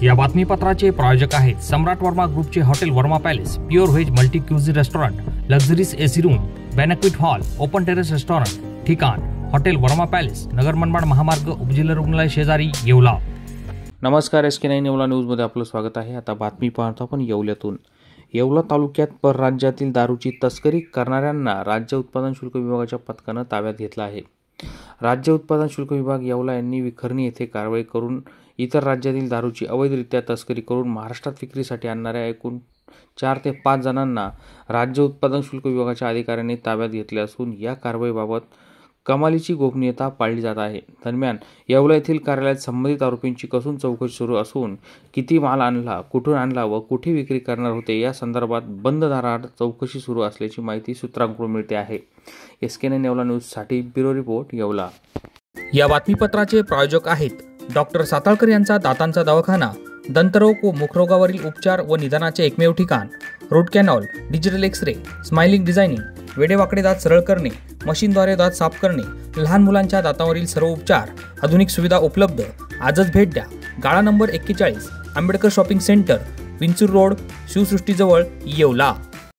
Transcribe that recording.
या बातमीपत्राचे प्रायोजक आहेत सम्राट वर्मा ग्रुपचे hotel Verma palace, pure veg multi cuisine restaurant, luxuries AC room, banquet hall, open terrace restaurant, ठिकाण हॉटेल वर्मा पॅलेस, नगर मनमाड महामार्ग, उपजिल्हा रुग्णालय शेजारी, येवला। नमस्कार, SK9 येवला न्यूजमध्ये आपलं स्वागत आहे। आता बातमी पाहतो आपण येवल्यातून। येवला तालुक्यात परराज्यातील दारूची तस्करी करणाऱ्यांना राज्य उत्पादन शुल्क विभागाच्या पथकानं ताब्यात घेतलं आहे। राज्य उत्पादन शुल्क विभाग येवला यांनी विखर्णी येथे कारवाई करून इतर राज्यातील दारूची अवैधरित्या तस्करी करून महाराष्ट्रात विक्रीसाठी आणणाऱ्या एकूण 4 ते 5 जणांना राज्य उत्पादन शुल्क विभागाच्या अधिकाऱ्यांनी ताब्यात घेतले असून या कारवाईबाबत कमालीची गोपनीयता पाळली जात आहे। दरम्यान येवला येथील कार्यालयात संबंधित आरोपींची कसून चौकशी सुरू असून किती माल आणला, कुठून आणला व कुठे विक्री करणार होते या संदर्भात बंद दाराआड चौकशी सुरू असल्याची माहिती सूत्रांकडून मिळते आहे। SK9 येवला न्यूजसाठी ब्युरो रिपोर्ट, येवला। या बातमीपत्राचे प्रायोजक आहेत डॉक्टर साताळकर यांचा दातांचा दवाखाना, दंतरोग व मुखरोगावरील उपचार व निदानाचे एकमेव ठिकाण, root canal, digital X-ray, smiling designing, वेडेवाकडे दात सरळ करणे, मशीनद्वारे दात साफ करणे, लहान मुलांच्या दातांवरील सर्व उपचार, आधुनिक सुविधा उपलब्ध। आजच भेट द्या। गाळा number 41, Ambedkar shopping centre, Vinchur road, शिवसृष्टीजवळ, येवला।